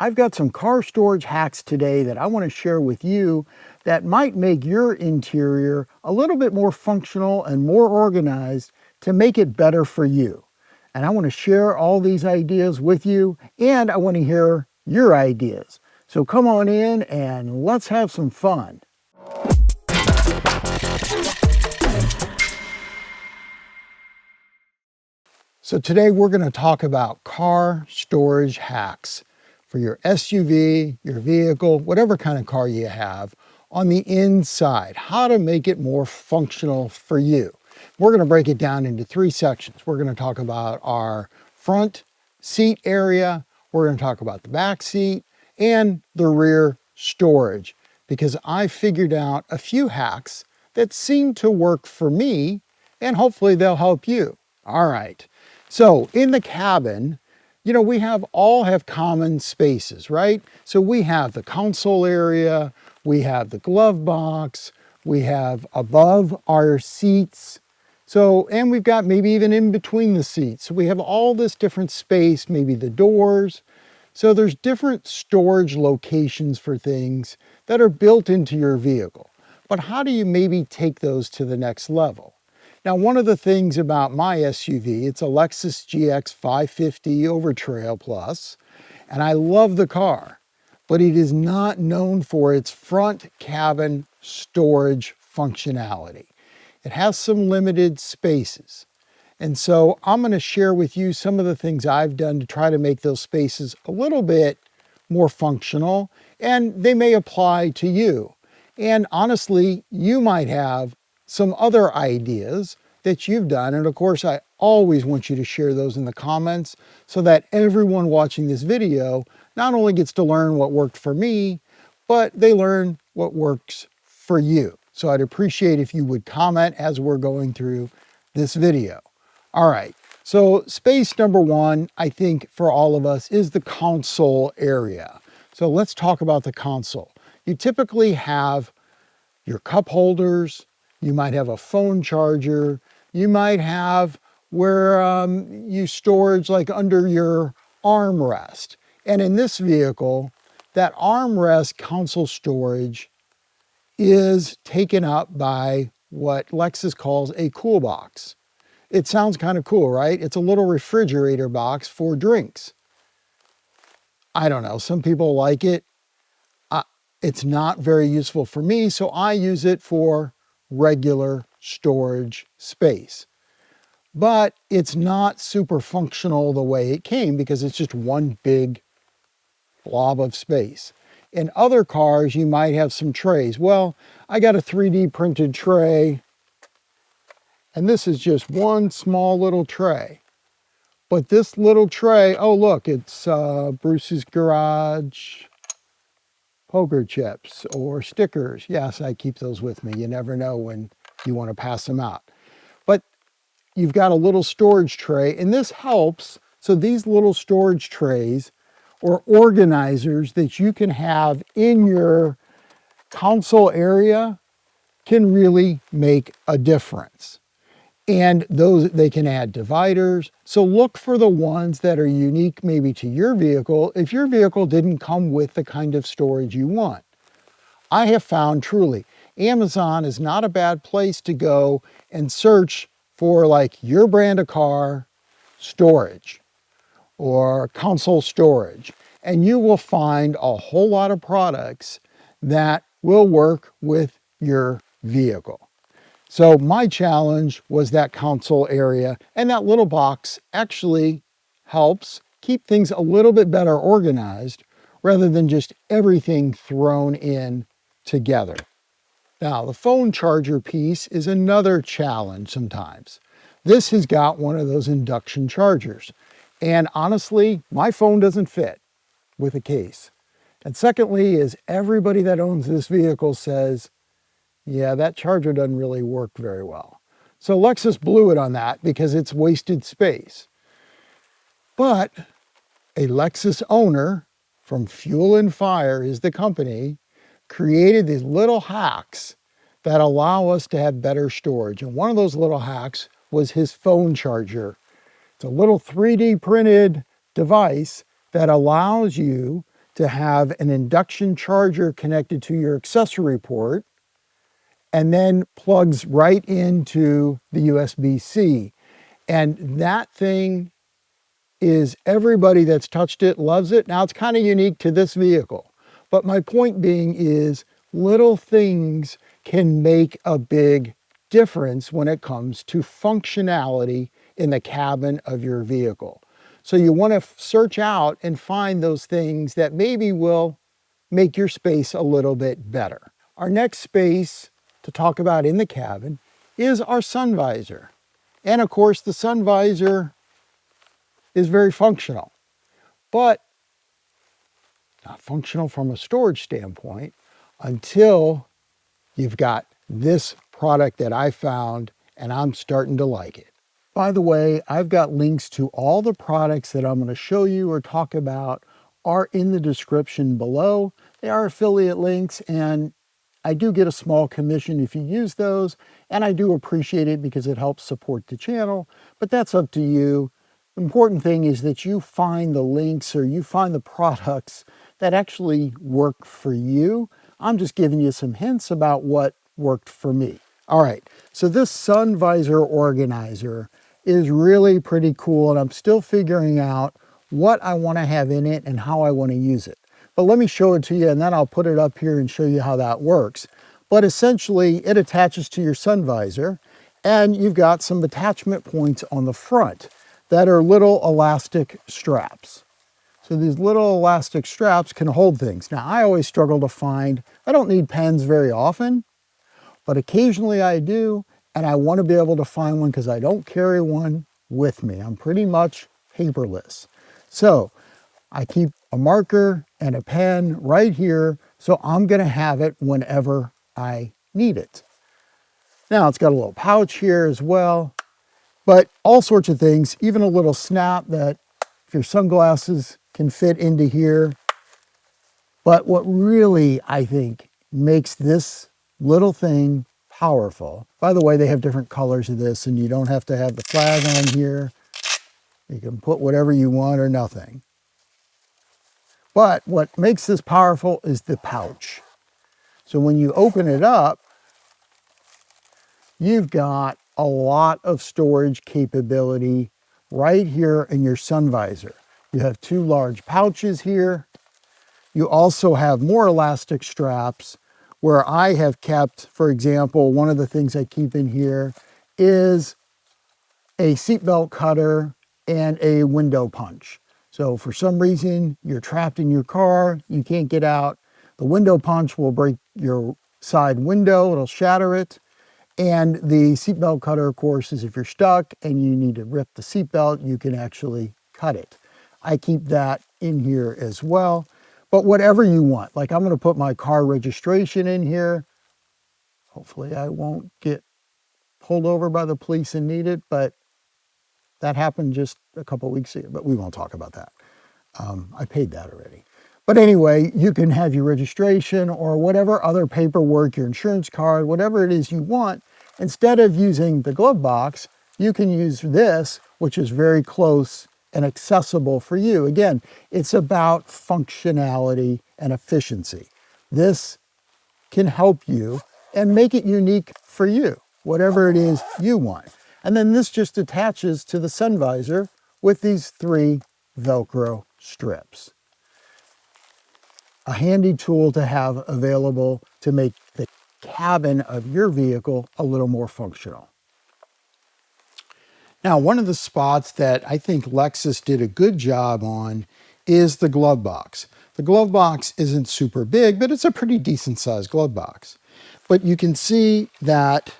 I've got some car storage hacks today that I want to share with you that might make your interior a little bit more functional and more organized to make it better for you. And I want to share all these ideas with you, and I want to hear your ideas. So come on in and let's have some fun. So today we're going to talk about car storage hacks for your SUV, your vehicle, whatever kind of car you have, on the inside, how to make it more functional for you. We're going to break it down into three sections. We're going to talk about our front seat area, we're going to talk about the back seat, and the rear storage, because I figured out a few hacks that seem to work for me, and hopefully they'll help you. All right. So in the cabin, we all have common spaces, right? So we have the console area, we have the glove box, we have above our seats. So, and we've got maybe even in between the seats. So we have all this different space, maybe the doors. So there's different storage locations for things that are built into your vehicle. But how do you maybe take those to the next level? Now, one of the things about my SUV, it's a Lexus GX 550 over Trail Plus, and I love the car, but it is not known for its front cabin storage functionality. It has some limited spaces. And so I'm going to share with you some of the things I've done to try to make those spaces a little bit more functional, and they may apply to you. And honestly, you might have some other ideas that you've done. And of course, I always want you to share those in the comments so that everyone watching this video not only gets to learn what worked for me, but they learn what works for you. So I'd appreciate if you would comment as we're going through this video. All right, so space number one, I think for all of us, is the console area. So let's talk about the console. You typically have your cup holders, you might have a phone charger, you might have where you storage like under your armrest. And in this vehicle, that armrest console storage is taken up by what Lexus calls a cool box. It sounds kind of cool, right? It's a little refrigerator box for drinks. I don't know, some people like it. It's not very useful for me, so I use it for regular storage space. But it's not super functional the way it came because it's just one big blob of space. In other cars, you might have some trays. Well, I got a 3D printed tray, and this is just one small little tray. But this little tray, oh look, it's Bruce's Garage poker chips or stickers. Yes, I keep those with me. You never know when you want to pass them out. But you've got a little storage tray, and this helps. So these little storage trays or organizers that you can have in your console area can really make a difference. And they can add dividers. So look for the ones that are unique maybe to your vehicle if your vehicle didn't come with the kind of storage you want. I have found truly, Amazon is not a bad place to go and search for like your brand of car storage or console storage. And you will find a whole lot of products that will work with your vehicle. So my challenge was that console area, and that little box actually helps keep things a little bit better organized rather than just everything thrown in together. Now, the phone charger piece is another challenge sometimes. This has got one of those induction chargers, and honestly, my phone doesn't fit with a case. And secondly is everybody that owns this vehicle says, yeah, that charger doesn't really work very well. So Lexus blew it on that because it's wasted space. But a Lexus owner from Fuel and Fire is the company, created these little hacks that allow us to have better storage. And one of those little hacks was his phone charger. It's a little 3D printed device that allows you to have an induction charger connected to your accessory port and then plugs right into the USB-C. And that thing is, everybody that's touched it loves it. Now it's kind of unique to this vehicle, but my point being is little things can make a big difference when it comes to functionality in the cabin of your vehicle. So you want to search out and find those things that maybe will make your space a little bit better. Our next space to talk about in the cabin is our sun visor. And of course, the sun visor is very functional, but not functional from a storage standpoint until you've got this product that I found, and I'm starting to like it. By the way, I've got links to all the products that I'm going to show you or talk about are in the description below. They are affiliate links, and I do get a small commission if you use those, and I do appreciate it because it helps support the channel, but that's up to you. The important thing is that you find the links or you find the products that actually work for you. I'm just giving you some hints about what worked for me. All right, so this sun visor organizer is really pretty cool, and I'm still figuring out what I want to have in it and how I want to use it. But let me show it to you, and then I'll put it up here and show you how that works. But essentially, it attaches to your sun visor, and you've got some attachment points on the front that are little elastic straps. So these little elastic straps can hold things. Now, I always struggle to find, I don't need pens very often, but occasionally I do, and I want to be able to find one because I don't carry one with me. I'm pretty much paperless. So I keep a marker and a pen right here, so I'm going to have it whenever I need it. Now it's got a little pouch here as well, but all sorts of things, even a little snap that if your sunglasses can fit into here. But what really, I think, makes this little thing powerful, by the way, they have different colors of this, and you don't have to have the flag on here. You can put whatever you want or nothing. But what makes this powerful is the pouch. So when you open it up, you've got a lot of storage capability right here in your sun visor. You have two large pouches here. You also have more elastic straps where I have kept, for example, one of the things I keep in here is a seatbelt cutter and a window punch. So for some reason, you're trapped in your car, you can't get out. The window punch will break your side window, it'll shatter it. And the seatbelt cutter, of course, is if you're stuck and you need to rip the seatbelt, you can actually cut it. I keep that in here as well. But whatever you want, like I'm going to put my car registration in here. Hopefully I won't get pulled over by the police and need it, but that happened just a couple weeks ago, but we won't talk about that. I paid that already. But anyway, you can have your registration or whatever other paperwork, your insurance card, whatever it is you want. Instead of using the glove box, you can use this, which is very close and accessible for you. Again, it's about functionality and efficiency. This can help you and make it unique for you, whatever it is you want. And then this just attaches to the sun visor with these 3 Velcro strips. A handy tool to have available to make the cabin of your vehicle a little more functional. Now, one of the spots that I think Lexus did a good job on is the glove box. The glove box isn't super big, but it's a pretty decent sized glove box. But you can see that,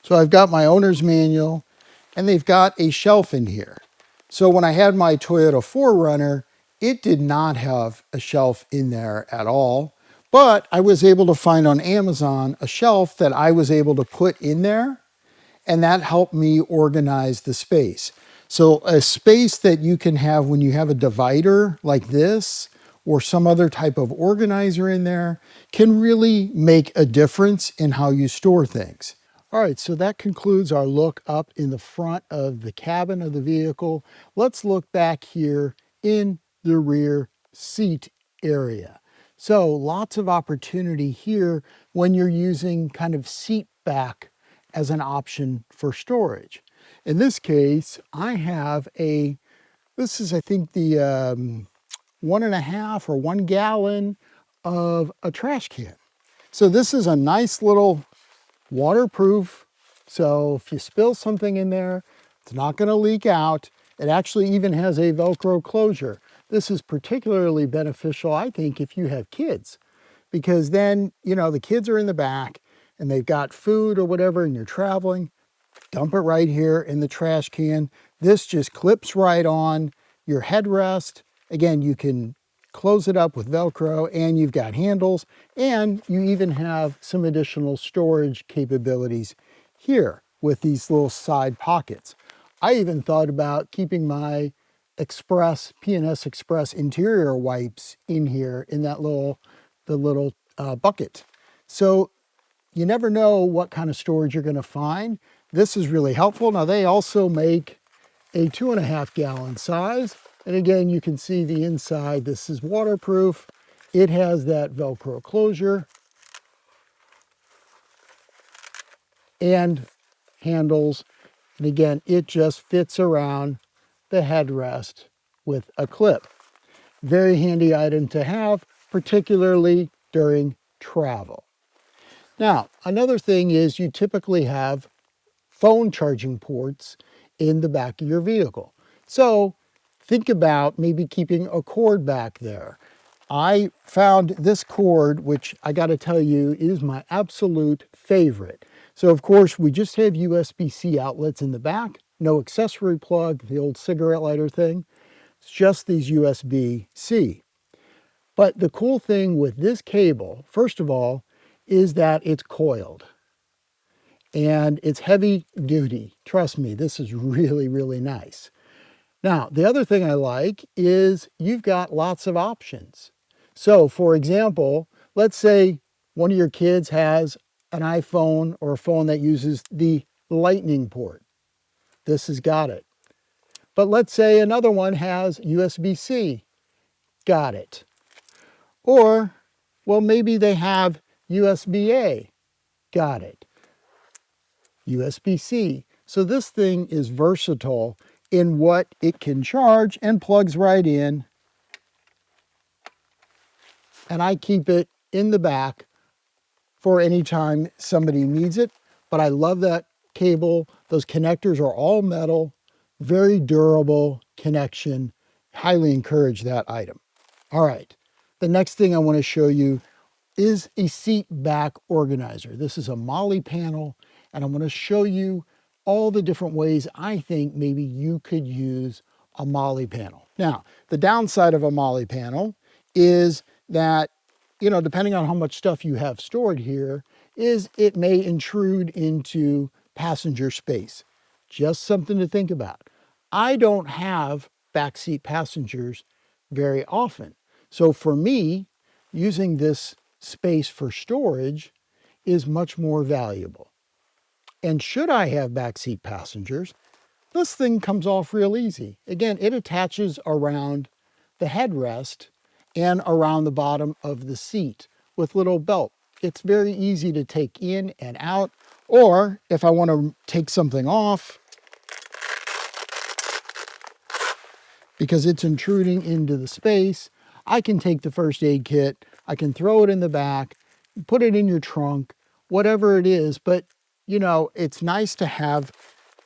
so I've got my owner's manual, and they've got a shelf in here. So when I had my Toyota 4Runner, it did not have a shelf in there at all, but I was able to find on Amazon a shelf that I was able to put in there, and that helped me organize the space. So a space that you can have when you have a divider like this or some other type of organizer in there can really make a difference in how you store things. All right, so that concludes our look up in the front of the cabin of the vehicle. Let's look back here in the rear seat area. So lots of opportunity here when you're using kind of seat back as an option for storage. In this case, I have this is I think the 1.5 or 1 gallon of a trash can. So this is a nice little waterproof. So if you spill something in there, it's not going to leak out. It actually even has a Velcro closure. This is particularly beneficial, I think, if you have kids, because then, you know, the kids are in the back and they've got food or whatever and you're traveling, dump it right here in the trash can. This just clips right on your headrest. Again, you can close it up with Velcro and you've got handles, and you even have some additional storage capabilities here with these little side pockets. I even thought about keeping my P&S Express interior wipes in here in that little bucket. So you never know what kind of storage you're going to find. This is really helpful. Now they also make a 2.5 gallon size. And again, you can see the inside. This is waterproof. It has that Velcro closure and handles. And again, it just fits around the headrest with a clip. Very handy item to have, particularly during travel. Now, another thing is you typically have phone charging ports in the back of your vehicle. So think about maybe keeping a cord back there. I found this cord, which I got to tell you is my absolute favorite. So of course we just have USB-C outlets in the back, no accessory plug, the old cigarette lighter thing. It's just these USB-C. But the cool thing with this cable, first of all, is that it's coiled. And it's heavy duty. Trust me, this is really, really nice. Now, the other thing I like is you've got lots of options. So for example, let's say one of your kids has an iPhone or a phone that uses the Lightning port. This has got it. But let's say another one has USB-C. Got it. Or, well, maybe they have USB-A. Got it. USB-C. So this thing is versatile in what it can charge and plugs right in. And I keep it in the back for any time somebody needs it. But I love that cable. Those connectors are all metal, very durable connection. Highly encourage that item. All right, the next thing I want to show you is a seat back organizer. This is a Molle panel, and I'm going to show you all the different ways I think maybe you could use a Molle panel. Now, the downside of a Molle panel is that, you know, depending on how much stuff you have stored here, is it may intrude into passenger space. Just something to think about. I don't have backseat passengers very often. So for me, using this space for storage is much more valuable. And should I have backseat passengers, this thing comes off real easy. Again, it attaches around the headrest and around the bottom of the seat with little belt. It's very easy to take in and out, or if I want to take something off, because it's intruding into the space, I can take the first aid kit, I can throw it in the back, put it in your trunk, whatever it is. But, you know, it's nice to have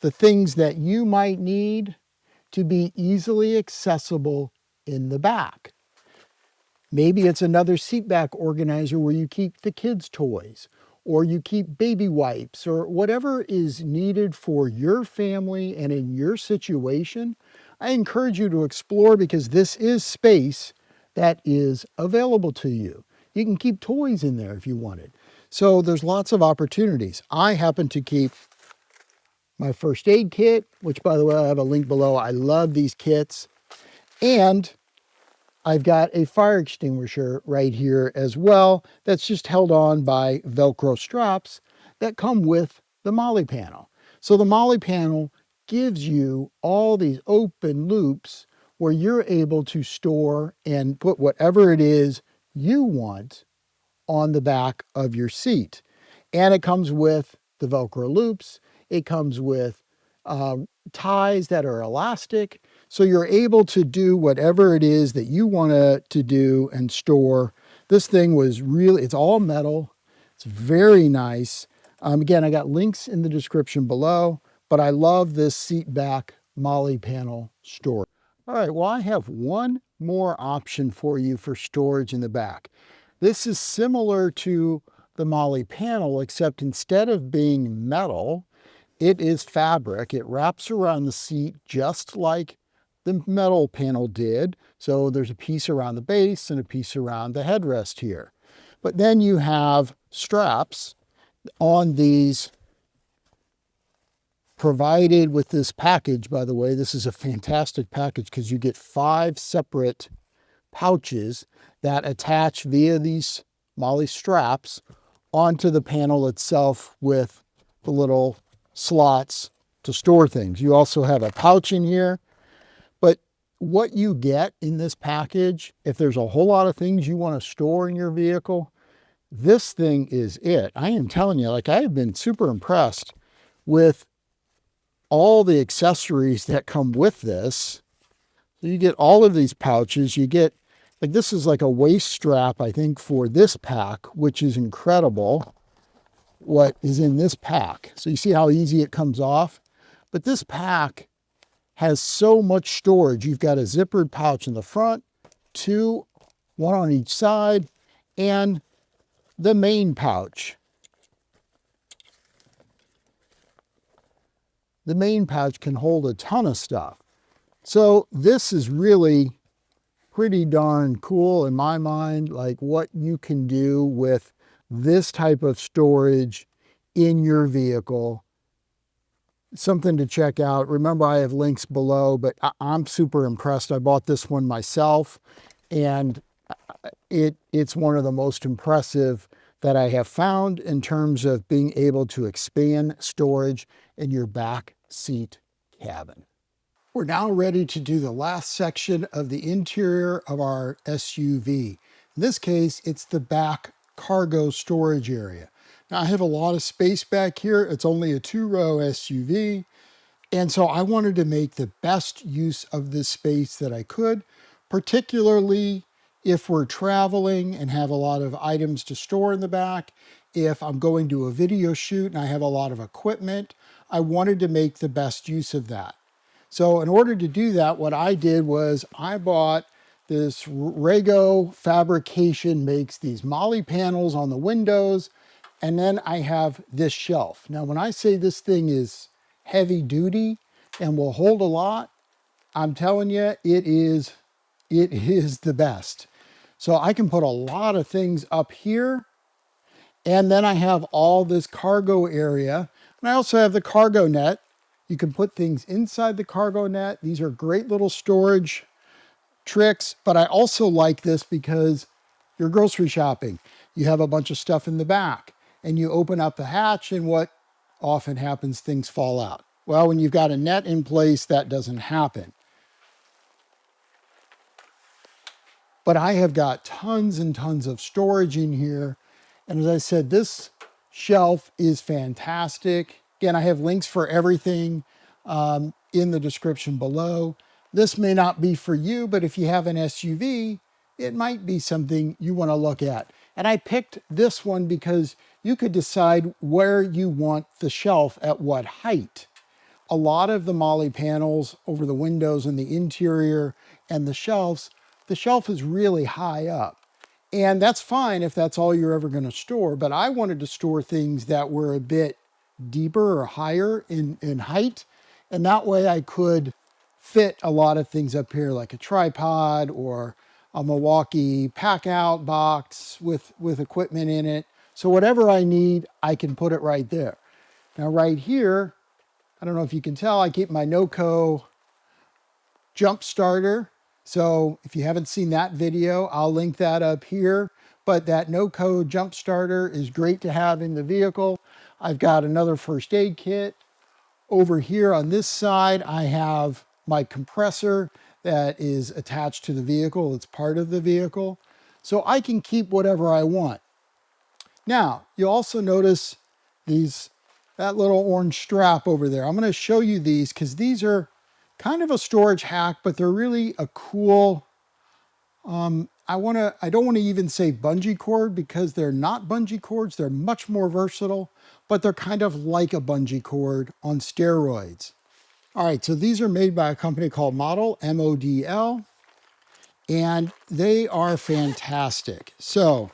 the things that you might need to be easily accessible in the back. Maybe it's another seat back organizer where you keep the kids' toys, or you keep baby wipes, or whatever is needed for your family and in your situation. I encourage you to explore, because this is space that is available to you. You can keep toys in there if you wanted. So there's lots of opportunities. I happen to keep my first aid kit, which, by the way, I have a link below. I love these kits. And I've got a fire extinguisher right here as well that's just held on by Velcro straps that come with the Molle panel. So the Molle panel gives you all these open loops where you're able to store and put whatever it is you want on the back of your seat. And it comes with the Velcro loops. It comes with ties that are elastic. So you're able to do whatever it is that you want to do and store. This thing was really, it's all metal. It's very nice. Again, I got links in the description below, but I love this seat back Molle panel storage. All right, well, I have one more option for you for storage in the back. This is similar to the Molle panel, except instead of being metal, it is fabric. It wraps around the seat just like the metal panel did. So there's a piece around the base and a piece around the headrest here. But then you have straps on these provided with this package. By the way, this is a fantastic package because you get 5 separate pouches that attach via these Molle straps onto the panel itself with the little slots to store things. You also have a pouch in here, but what you get in this package, if there's a whole lot of things you want to store in your vehicle, this thing is it. I am telling you, like, I have been super impressed with all the accessories that come with this. So you get all of these pouches. You get, like, this is like a waist strap, I think, for this pack, which is incredible what is in this pack. So you see how easy it comes off? But this pack has so much storage. You've got a zippered pouch in the front, 2, 1 on each side, and the main pouch. The main pouch can hold a ton of stuff. So this is really pretty darn cool in my mind, like what you can do with this type of storage in your vehicle. Something to check out. Remember, I have links below, but I'm super impressed. I bought this one myself, and it's one of the most impressive that I have found in terms of being able to expand storage in your back seat cabin. We're now ready to do the last section of the interior of our SUV. In this case, it's the back cargo storage area. Now, I have a lot of space back here. It's only a 2-row SUV. And so I wanted to make the best use of this space that I could, particularly if we're traveling and have a lot of items to store in the back. If I'm going to a video shoot and I have a lot of equipment, I wanted to make the best use of that. So in order to do that, what I did was I bought this Rego Fabrication makes these Molle panels on the windows, and then I have this shelf. Now, when I say this thing is heavy duty and will hold a lot, I'm telling you, it is the best. So I can put a lot of things up here, and then I have all this cargo area, and I also have the cargo net. You can put things inside the cargo net. These are great little storage tricks, but I also like this because you're grocery shopping. You have a bunch of stuff in the back, and you open up the hatch, and what often happens, things fall out. Well, when you've got a net in place, that doesn't happen. But I have got tons and tons of storage in here. And as I said, this shelf is fantastic. Again, I have links for everything in the description below. This may not be for you, but if you have an SUV, it might be something you want to look at. And I picked this one because you could decide where you want the shelf at what height. A lot of the Molle panels over the windows and the interior and the shelf is really high up. And that's fine if that's all you're ever going to store, but I wanted to store things that were a bit deeper or higher in height, and that way I could fit a lot of things up here, like a tripod or a Milwaukee pack-out box with equipment in it. So whatever I need, I can put it right there. Now right here, I don't know if you can tell, I keep my NOCO jump starter. So if you haven't seen that video, I'll link that up here. But that NOCO jump starter is great to have in the vehicle. I've got another first aid kit. Over here on this side, I have my compressor that is attached to the vehicle. It's part of the vehicle. So I can keep whatever I want. Now, you'll also notice that little orange strap over there. I'm going to show you these because these are kind of a storage hack, but they're really a cool, I don't want to even say bungee cord because they're not bungee cords. They're much more versatile, but they're kind of like a bungee cord on steroids. All right, so these are made by a company called Molle, MODL, and they are fantastic. So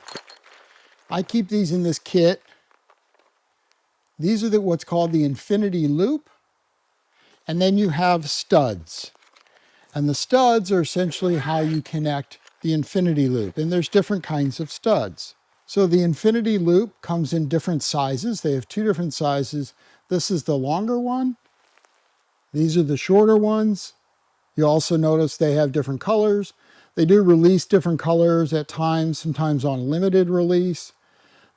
I keep these in this kit. These are what's called the infinity loop, and then you have studs. And the studs are essentially how you connect the infinity loop, and there's different kinds of studs. So the infinity loop comes in different sizes. They have 2 different sizes. This is the longer one. These are the shorter ones. You also notice they have different colors. They do release different colors at times, sometimes on limited release.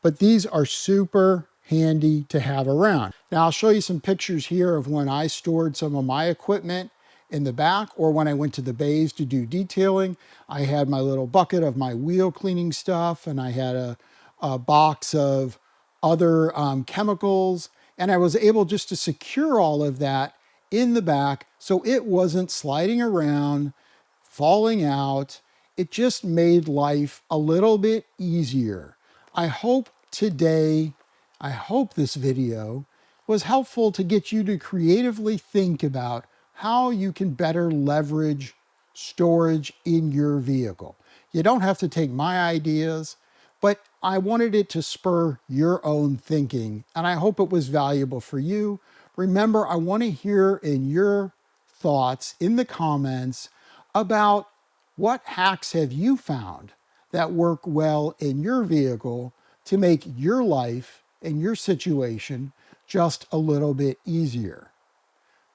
But these are super handy to have around. Now I'll show you some pictures here of when I stored some of my equipment in the back or when I went to the bays to do detailing. I had my little bucket of my wheel cleaning stuff, and I had a box of other chemicals, and I was able just to secure all of that in the back so it wasn't sliding around, falling out. It just made life a little bit easier. I hope this video was helpful to get you to creatively think about how you can better leverage storage in your vehicle. You don't have to take my ideas, but I wanted it to spur your own thinking, and I hope it was valuable for you. Remember, I want to hear in your thoughts in the comments about what hacks have you found that work well in your vehicle to make your life and your situation just a little bit easier.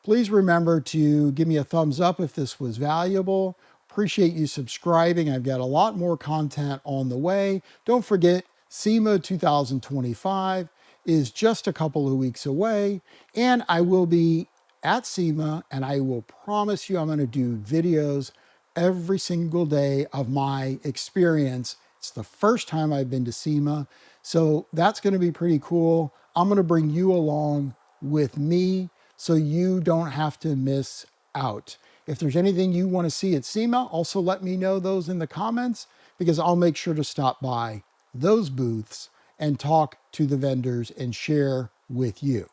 Please remember to give me a thumbs up if this was valuable. Appreciate you subscribing. I've got a lot more content on the way. Don't forget, SEMA 2025 is just a couple of weeks away, and I will be at SEMA, and I will promise you I'm going to do videos every single day of my experience. It's the first time I've been to SEMA, so that's going to be pretty cool. I'm going to bring you along with me so you don't have to miss out. If there's anything you want to see at SEMA, also let me know those in the comments, because I'll make sure to stop by those booths and talk to the vendors and share with you.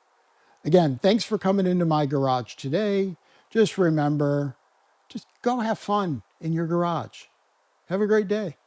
Again, thanks for coming into my garage today. Just remember, just go have fun in your garage. Have a great day.